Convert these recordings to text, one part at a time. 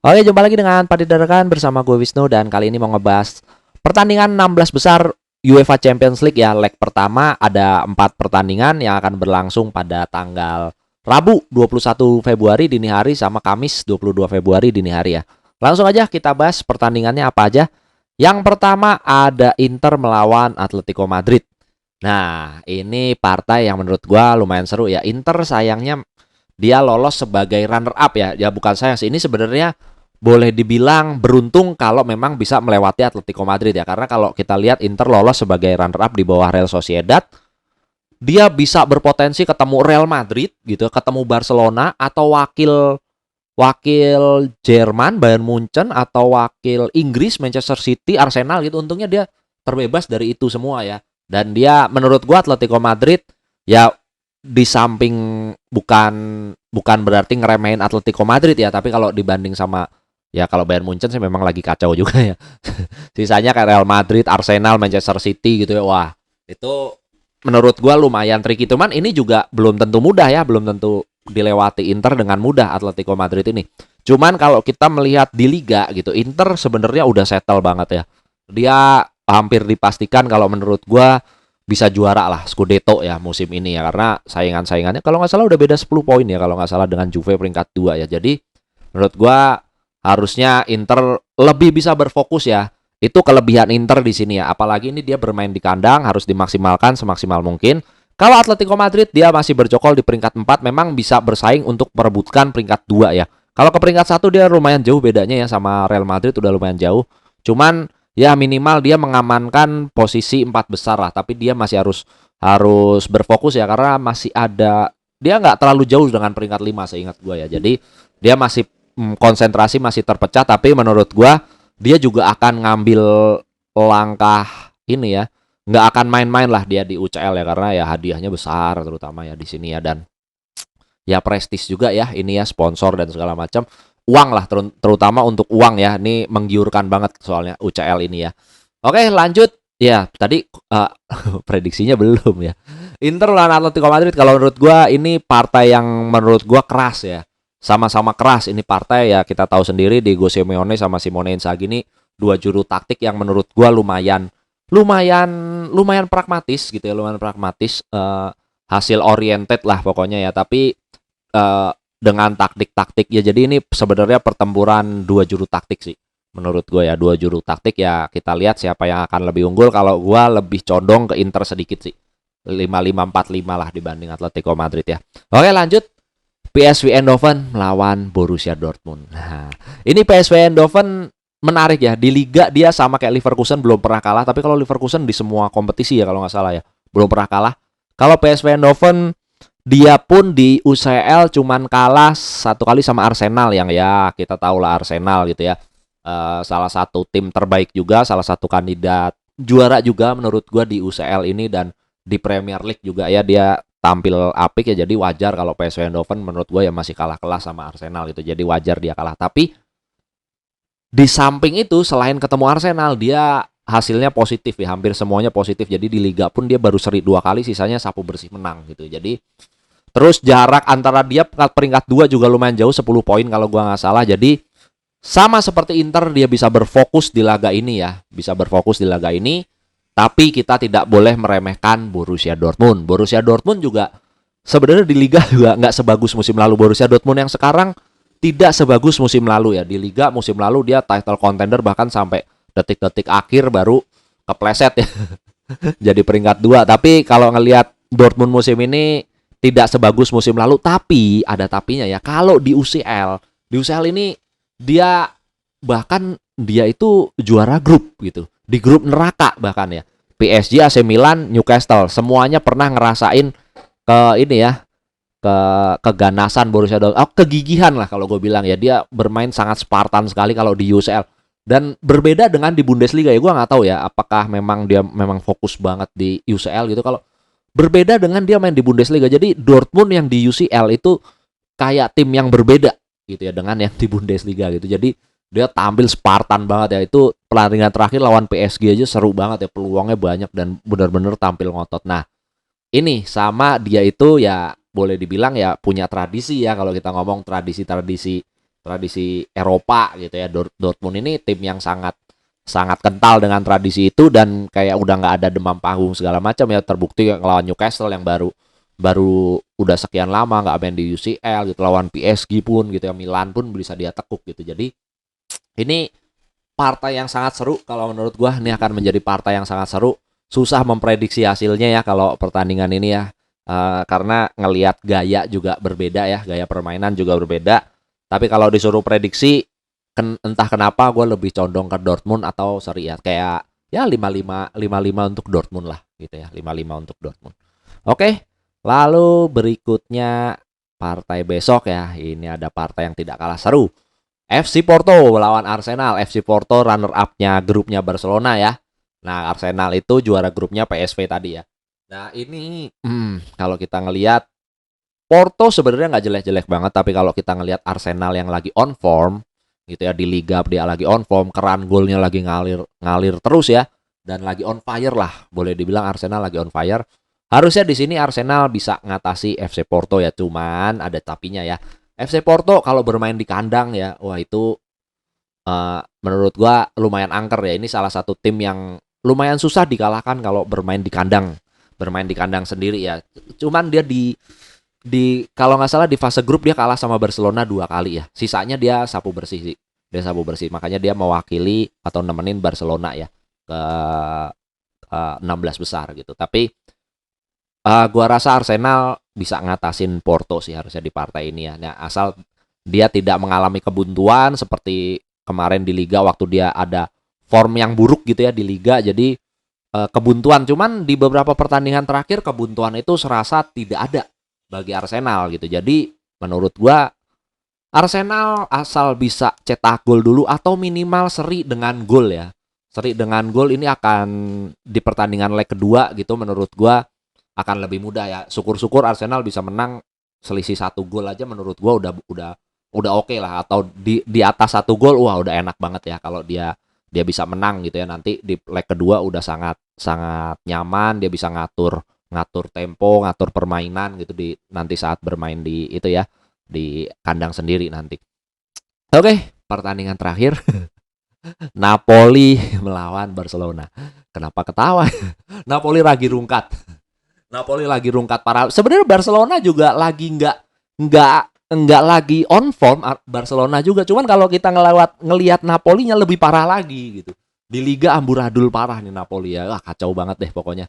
Oke, jumpa lagi dengan Padidarakan bersama gue Wisnu dan kali ini mau ngebahas pertandingan 16 besar UEFA Champions League ya. Leg pertama ada 4 pertandingan yang akan berlangsung pada tanggal Rabu 21 Februari dini hari sama Kamis 22 Februari dini hari ya. Langsung aja kita bahas pertandingannya apa aja. Yang pertama ada Inter melawan Atletico Madrid. Nah, ini partai yang menurut gue lumayan seru ya. Inter sayangnya dia lolos sebagai runner up ya. Ya bukan sayang sih, ini sebenarnya boleh dibilang beruntung kalau memang bisa melewati Atletico Madrid ya. Karena kalau kita lihat Inter lolos sebagai runner up di bawah Real Sociedad, dia bisa berpotensi ketemu Real Madrid gitu, ketemu Barcelona atau wakil wakil Jerman Bayern Munchen atau wakil Inggris Manchester City, Arsenal gitu. Untungnya dia terbebas dari itu semua ya. Dan dia menurut gua Atletico Madrid ya di samping bukan bukan berarti ngeremehin Atletico Madrid ya, tapi kalau dibanding sama ya kalau Bayern Munchen sih memang lagi kacau juga ya. Sisanya kayak Real Madrid, Arsenal, Manchester City gitu ya. Wah, itu menurut gua lumayan tricky. Cuman ini juga belum tentu mudah ya, belum tentu dilewati Inter dengan mudah Atletico Madrid ini. Cuman kalau kita melihat di liga gitu, Inter sebenarnya udah settle banget ya. Dia hampir dipastikan kalau menurut gua bisa juara lah Scudetto ya musim ini ya, karena saingan-saingannya kalau nggak salah udah beda 10 poin ya kalau nggak salah dengan Juve peringkat 2 ya. Jadi menurut gua harusnya Inter lebih bisa berfokus ya. Itu kelebihan Inter di sini ya. Apalagi ini dia bermain di kandang harus dimaksimalkan semaksimal mungkin. Kalau Atletico Madrid dia masih bercokol di peringkat 4, memang bisa bersaing untuk merebutkan peringkat 2 ya. Kalau ke peringkat 1 dia lumayan jauh bedanya ya sama Real Madrid, udah lumayan jauh. Cuman ya minimal dia mengamankan posisi 4 besar lah, tapi dia masih harus harus berfokus ya karena masih ada, dia nggak terlalu jauh dengan peringkat 5 seingat gue ya. Jadi dia masih konsentrasi masih terpecah, tapi menurut gua dia juga akan ngambil langkah ini ya, nggak akan main-main lah dia di UCL ya, karena ya hadiahnya besar terutama ya di sini ya, dan ya prestis juga ya ini ya, sponsor dan segala macam, uang lah terutama untuk uang ya, ini menggiurkan banget soalnya UCL ini ya. Oke, lanjut ya. Tadi prediksinya belum ya. Inter lawan Atletico Madrid, kalau menurut gua ini partai yang menurut gua keras ya. Sama-sama keras ini partai ya, kita tahu sendiri Diego Simeone sama Simone Inzaghi ini dua juru taktik yang menurut gua lumayan lumayan lumayan pragmatis gitu ya, lumayan pragmatis, hasil oriented lah pokoknya ya. Tapi dengan taktik-taktik ya, jadi ini sebenarnya pertempuran dua juru taktik sih menurut gue ya, dua juru taktik ya. Kita lihat siapa yang akan lebih unggul. Kalau gue lebih condong ke Inter sedikit sih, 5-5-4-5 lah dibanding Atletico Madrid ya. Oke, lanjut. PSV Eindhoven melawan Borussia Dortmund. Nah, ini PSV Eindhoven menarik ya. Di liga dia sama kayak Leverkusen, belum pernah kalah. Tapi kalau Leverkusen di semua kompetisi ya kalau nggak salah ya, belum pernah kalah. Kalau PSV Eindhoven dia pun di UCL cuman kalah satu kali sama Arsenal, yang ya kita tahu lah Arsenal gitu ya. Salah satu tim terbaik juga, salah satu kandidat juara juga menurut gua di UCL ini, dan di Premier League juga ya dia tampil apik ya. Jadi wajar kalau PSV Eindhoven menurut gua ya masih kalah kelas sama Arsenal gitu. Jadi wajar dia kalah. Tapi di samping itu selain ketemu Arsenal, dia hasilnya positif ya, hampir semuanya positif. Jadi di liga pun dia baru seri 2 kali, sisanya sapu bersih menang gitu. Jadi terus jarak antara dia peringkat 2 juga lumayan jauh, 10 poin kalau gua nggak salah. Jadi sama seperti Inter, dia bisa berfokus di laga ini ya, bisa berfokus di laga ini. Tapi kita tidak boleh meremehkan Borussia Dortmund. Borussia Dortmund juga sebenarnya di Liga juga nggak sebagus musim lalu. Borussia Dortmund yang sekarang tidak sebagus musim lalu ya. Di Liga musim lalu dia title contender, bahkan sampai detik-detik akhir baru kepleset ya. Jadi peringkat 2. Tapi kalau ngelihat Dortmund musim ini tidak sebagus musim lalu. Tapi ada tapinya ya. Kalau di UCL ini dia bahkan dia itu juara grup gitu. Di grup neraka bahkan ya. PSG, AC Milan, Newcastle, semuanya pernah ngerasain ke ini ya, ke keganasan Borussia Dortmund. Kegigihan lah kalau gue bilang ya. Dia bermain sangat Spartan sekali kalau di UCL. Dan berbeda dengan di Bundesliga ya, gue nggak tahu ya apakah memang dia memang fokus banget di UCL gitu. Kalau berbeda dengan dia main di Bundesliga. Jadi Dortmund yang di UCL itu kayak tim yang berbeda gitu ya dengan yang di Bundesliga gitu. Jadi dia tampil Spartan banget ya. Itu pertandingan terakhir lawan PSG aja seru banget ya, peluangnya banyak dan benar-benar tampil ngotot. Nah, ini sama dia itu ya boleh dibilang ya punya tradisi ya, kalau kita ngomong tradisi-tradisi tradisi Eropa gitu ya. Dortmund ini tim yang sangat sangat kental dengan tradisi itu dan kayak udah nggak ada demam panggung segala macam ya, terbukti ngelawan Newcastle yang baru baru udah sekian lama nggak main di UCL gitu, lawan PSG pun gitu ya, Milan pun bisa dia tekuk gitu. Jadi ini partai yang sangat seru kalau menurut gua, ini akan menjadi partai yang sangat seru. Susah memprediksi hasilnya ya kalau pertandingan ini ya. Karena ngelihat gaya juga berbeda ya, gaya permainan juga berbeda. Tapi kalau disuruh prediksi, entah kenapa gue lebih condong ke Dortmund atau sorry ya, kayak ya 5-5 untuk Dortmund lah gitu ya, 5-5 untuk Dortmund. Oke, lalu berikutnya partai besok ya. Ini ada partai yang tidak kalah seru. FC Porto melawan Arsenal. FC Porto runner up-nya grupnya Barcelona ya. Nah, Arsenal itu juara grupnya PSV tadi ya. Nah, ini kalau kita ngelihat Porto sebenarnya nggak jelek-jelek banget, tapi kalau kita ngelihat Arsenal yang lagi on form gitu ya, di liga dia lagi on form, keran golnya lagi ngalir terus ya, dan lagi on fire lah, boleh dibilang Arsenal lagi on fire. Harusnya di sini Arsenal bisa ngatasi FC Porto ya, cuman ada tapinya ya. FC Porto kalau bermain di kandang ya, wah itu menurut gua lumayan angker ya. Ini salah satu tim yang lumayan susah dikalahkan kalau bermain di kandang sendiri ya. Cuman dia di kalau nggak salah di fase grup dia kalah sama Barcelona 2 kali ya. Sisanya dia sapu bersih sih. Dia sapu bersih. Makanya dia mewakili atau nemenin Barcelona ya ke 16 besar gitu. Tapi gua rasa Arsenal bisa ngatasin Porto sih harusnya di partai ini ya. Nah, asal dia tidak mengalami kebuntuan seperti kemarin di Liga waktu dia ada form yang buruk gitu ya di Liga. Jadi kebuntuan, cuman di beberapa pertandingan terakhir kebuntuan itu serasa tidak ada bagi Arsenal gitu. Jadi menurut gua Arsenal asal bisa cetak gol dulu atau minimal seri dengan gol ya. Seri dengan gol ini akan di pertandingan leg kedua gitu, menurut gua akan lebih mudah ya. Syukur-syukur Arsenal bisa menang selisih 1 gol aja, menurut gua udah oke lah, atau di atas 1 gol wah udah enak banget ya kalau dia dia bisa menang gitu ya. Nanti di leg kedua udah sangat sangat nyaman, dia bisa ngatur ngatur tempo, ngatur permainan gitu di nanti saat bermain di itu ya, di kandang sendiri nanti. Oke, pertandingan terakhir Napoli melawan Barcelona. Kenapa ketawa? Napoli lagi rungkat. Napoli lagi rungkat parah. Sebenarnya Barcelona juga lagi nggak lagi on form. Barcelona juga. Cuman kalau kita ngelihat Napolinya lebih parah lagi gitu. Di Liga amburadul parah nih Napoli ya. Wah, kacau banget deh pokoknya.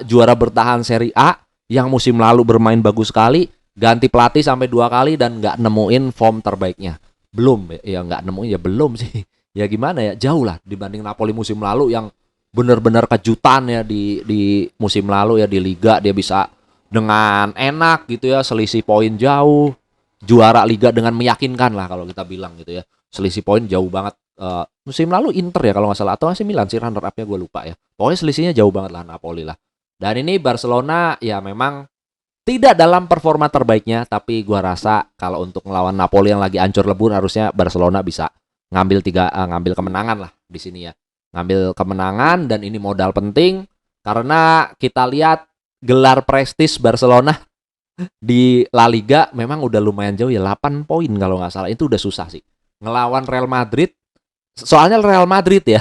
Juara bertahan Serie A yang musim lalu bermain bagus sekali, ganti pelatih sampai 2 kali dan nggak nemuin form terbaiknya. Belum ya, nggak nemuin ya belum sih. Ya gimana ya, jauh lah dibanding Napoli musim lalu yang benar-benar kejutan ya di musim lalu ya di Liga dia bisa dengan enak gitu ya, selisih poin jauh, juara Liga dengan meyakinkan lah kalau kita bilang gitu ya, selisih poin jauh banget. Musim lalu Inter ya kalau nggak salah, atau AC Milan sih runner up-nya, gue lupa ya, pokoknya selisihnya jauh banget lah Napoli lah. Dan ini Barcelona ya memang tidak dalam performa terbaiknya, tapi gua rasa kalau untuk melawan Napoli yang lagi ancur lebur harusnya Barcelona bisa ngambil kemenangan lah di sini ya. Ngambil kemenangan, dan ini modal penting karena kita lihat gelar prestis Barcelona di La Liga memang udah lumayan jauh ya, 8 poin kalau nggak salah. Itu udah susah sih. Ngelawan Real Madrid, soalnya Real Madrid ya.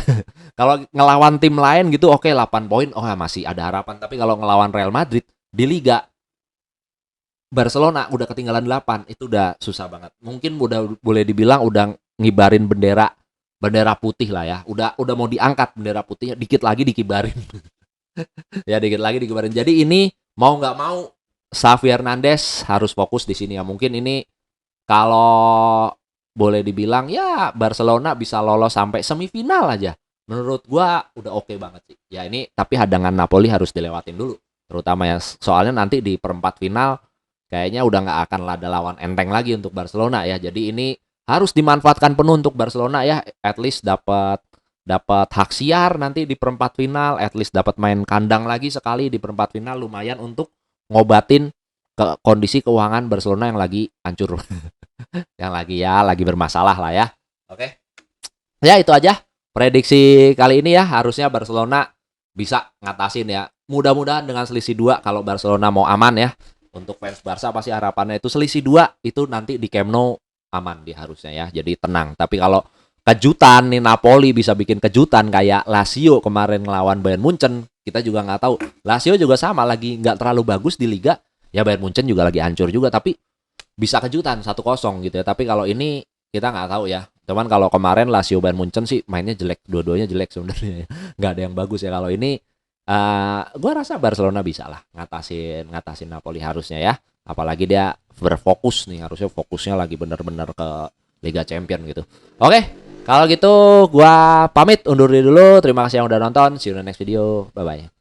Kalau ngelawan tim lain gitu oke, 8 poin oh masih ada harapan, tapi kalau ngelawan Real Madrid di Liga Barcelona udah ketinggalan 8, itu udah susah banget. Mungkin udah boleh dibilang udah ngibarin bendera bendera putih lah ya. Udah mau diangkat bendera putihnya, dikit lagi dikibarin. Ya dikit lagi dikibarin. Jadi ini mau nggak mau Xavi Hernandez harus fokus di sini ya. Mungkin ini kalau boleh dibilang ya Barcelona bisa lolos sampai semifinal aja. Menurut gua udah oke banget sih. Ya ini tapi hadangan Napoli harus dilewatin dulu. Terutama ya soalnya nanti di perempat final kayaknya udah nggak akan ada lawan enteng lagi untuk Barcelona ya. Jadi ini harus dimanfaatkan penuh untuk Barcelona ya. At least dapat dapat hak siar nanti di perempat final, at least dapat main kandang lagi sekali di perempat final, lumayan untuk ngobatin ke kondisi keuangan Barcelona yang lagi hancur. Yang lagi bermasalah lah ya. Oke. Ya itu aja prediksi kali ini ya. Harusnya Barcelona bisa ngatasin ya. Mudah-mudahan dengan selisih 2 kalau Barcelona mau aman ya. Untuk fans Barca pasti harapannya itu selisih 2 itu nanti di Camp Nou aman dia harusnya ya. Jadi tenang. Tapi kalau kejutan nih Napoli bisa bikin kejutan kayak Lazio kemarin ngelawan Bayern Munchen, kita juga nggak tahu. Lazio juga sama lagi nggak terlalu bagus di liga. Ya Bayern Munchen juga lagi hancur juga, tapi bisa kejutan 1-0 gitu ya. Tapi kalau ini kita nggak tahu ya. Cuman kalau kemarin Lazio Bayern Munchen sih mainnya jelek, dua-duanya jelek sebenarnya. Nggak ada yang bagus ya. Kalau ini gue rasa Barcelona bisa lah ngatasin Napoli harusnya ya. Apalagi dia berfokus nih, harusnya fokusnya lagi bener-bener ke Liga Champion gitu. Oke, kalau gitu gua pamit undur diri dulu. Terima kasih yang udah nonton. See you in the next video. Bye bye.